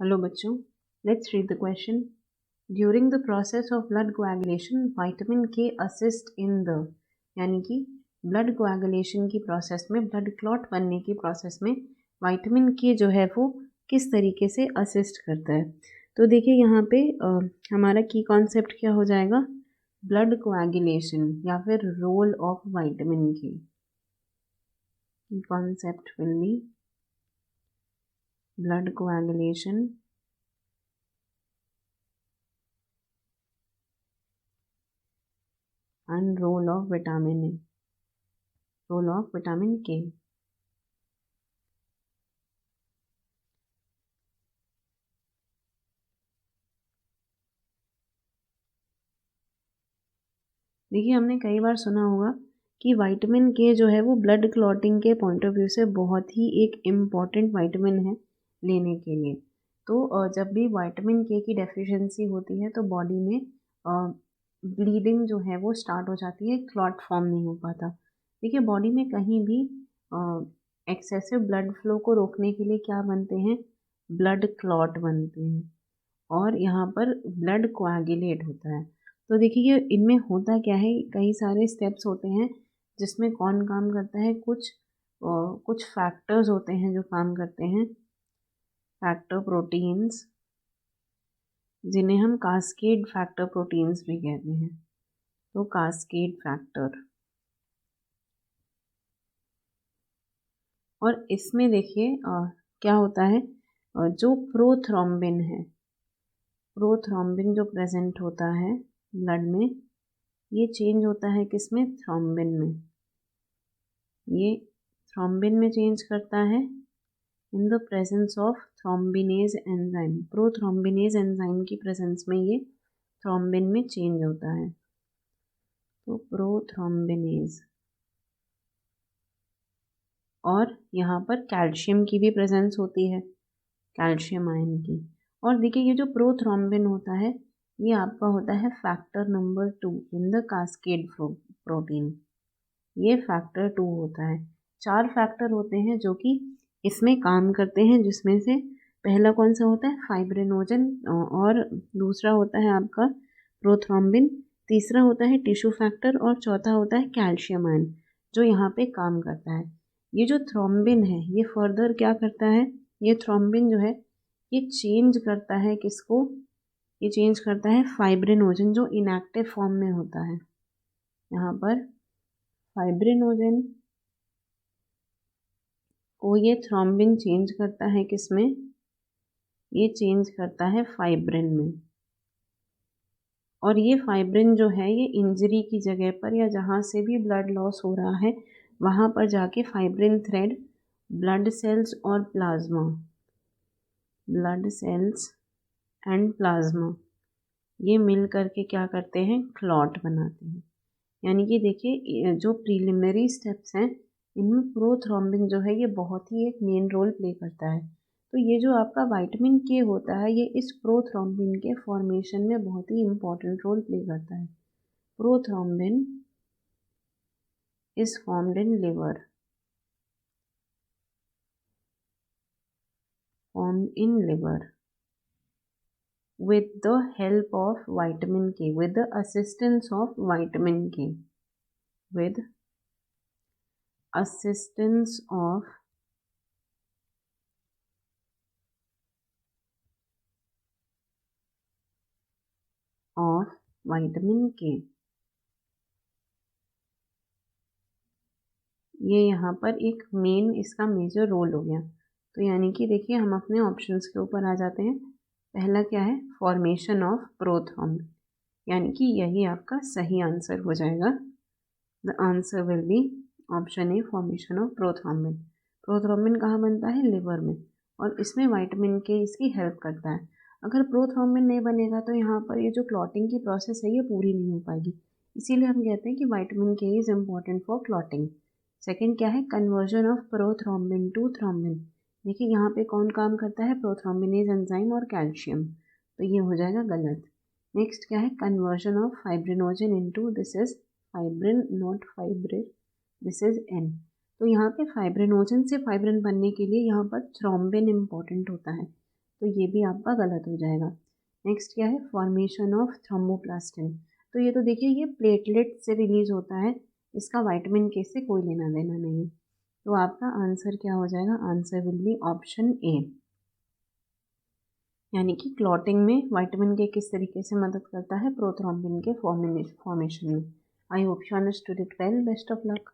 Hello बच्चों, let's read the question. During the process of blood coagulation vitamin के assist in the, यानी कि blood coagulation की process में, ब्लड क्लॉट बनने की प्रोसेस में विटामिन के जो है वो किस तरीके से असिस्ट करता है। तो देखिए यहाँ पे हमारा की कॉन्सेप्ट क्या हो जाएगा, ब्लड कोएगुलेशन या फिर रोल ऑफ विटामिन के। की concept will be blood coagulation and role of vitamin A, role of vitamin K। देखिए हमने कई बार सुना होगा कि विटामिन के जो है वो ब्लड क्लॉटिंग के पॉइंट ऑफ व्यू से बहुत ही एक इम्पॉर्टेंट विटामिन है लेने के लिए। तो जब भी विटामिन के की डेफिशिएंसी होती है तो बॉडी में ब्लीडिंग जो है वो स्टार्ट हो जाती है, क्लॉट फॉर्म नहीं हो पाता। देखिए बॉडी में कहीं भी एक्सेसिव ब्लड फ्लो को रोकने के लिए क्या बनते हैं, ब्लड क्लॉट बनते हैं और यहाँ पर ब्लड कोएगुलेट होता है। तो देखिए ये इनमें होता क्या है, कई सारे स्टेप्स होते हैं जिसमें कौन काम करता है, कुछ फैक्टर्स होते हैं जो काम करते हैं, फैक्टर प्रोटीन्स, जिन्हें हम कास्केड फैक्टर प्रोटीन्स भी कहते हैं। तो कास्केड फैक्टर, और इसमें देखिए क्या होता है, जो प्रोथ्रोम्बिन है, प्रोथ्रोम्बिन जो प्रेजेंट होता है ब्लड में, ये चेंज होता है किसमें, थ्रोम्बिन में। ये थ्रोम्बिन में चेंज करता है in the presence of thrombinase enzyme. Prothrombinase enzyme की प्रेजेंस में ये थ्रोम्बिन में चेंज होता है। तो प्रोथ्रोम्बिनेज, और यहाँ पर कैल्शियम की भी प्रेजेंस होती है, कैल्शियम आयन की। और देखिए ये जो प्रोथ्रोम्बिन होता है ये आपका होता है factor number 2 in the cascade protein. ये फैक्टर 2 होता है। 4 फैक्टर होते हैं जो कि इसमें काम करते हैं, जिसमें से पहला कौन सा होता है, फाइब्रिनोजन, और दूसरा होता है आपका प्रोथ्रोम्बिन, तीसरा होता है टिश्यू फैक्टर, और चौथा होता है कैल्शियम आयन जो यहाँ पे काम करता है। ये जो थ्रोम्बिन है ये फर्दर क्या करता है, ये थ्रोम्बिन जो है ये चेंज करता है किसको, ये चेंज करता है फाइब्रिनोजन जो इनएक्टिव फॉर्म में होता है। यहाँ पर फाइब्रिनोजन को ये थ्रोम्बिन चेंज करता है किसमें, ये चेंज करता है फाइब्रिन में। और ये फाइब्रिन जो है ये इंजरी की जगह पर या जहाँ से भी ब्लड लॉस हो रहा है वहाँ पर जाके फाइब्रिन थ्रेड ब्लड सेल्स और plasma, blood cells and plasma, ये मिल करके क्या करते हैं, क्लॉट बनाते हैं। यानी कि देखिए जो प्रीलिमिनरी स्टेप्स हैं इनमें प्रोथ्रोम्बिन जो है ये बहुत ही एक मेन रोल प्ले करता है। तो ये जो आपका विटामिन के होता है ये इस प्रोथ्रोम्बिन के फॉर्मेशन में बहुत ही इम्पोर्टेंट रोल प्ले करता है। Prothrombin is formed in liver, formed in liver with the help of vitamin K, with the assistance of vitamin K, with assistance of vitamin K। ये यहाँ पर एक मेन इसका मेजर रोल हो गया। तो यानी कि देखिए हम अपने ऑप्शंस के ऊपर आ जाते हैं। पहला क्या है, फॉर्मेशन ऑफ प्रोथ्रोम्बिन, यानी कि यही आपका सही आंसर हो जाएगा। The answer will be option A, formation of prothrombin. Prothrombin कहाँ बनता है, लिवर में, और इसमें विटामिन के इसकी हेल्प करता है। अगर प्रोथ्रोम्बिन नहीं बनेगा तो यहाँ पर ये जो क्लॉटिंग की प्रोसेस है ये पूरी नहीं हो पाएगी। इसीलिए हम कहते हैं कि vitamin K is important for clotting. Second क्या है, conversion of prothrombin to thrombin. देखिए यहाँ पे कौन काम करता है, प्रोथ्रोम्बिनेज एंजाइम और कैल्शियम, तो ये हो जाएगा गलत। नेक्स्ट क्या है, conversion of fibrinogen into, this is fibrin not fibrin, this is an. तो यहाँ पे फाइब्रिनोजन से फाइब्रिन बनने के लिए यहाँ पर थ्रोम्बिन इम्पॉर्टेंट होता है। तो ये भी आपका गलत हो जाएगा। नेक्स्ट क्या है, फॉर्मेशन ऑफ थ्रोम्बोप्लास्टिन। तो ये तो देखिए ये प्लेटलेट से रिलीज होता है, इसका विटामिन के से कोई लेना देना नहीं है। तो आपका आंसर क्या हो जाएगा, answer will be option A. यानी कि क्लॉटिंग में विटामिन के किस तरीके से मदद करता है, प्रोथ्रोम्बिन के फॉर्मेशन में। I hope you understood it well, best of luck.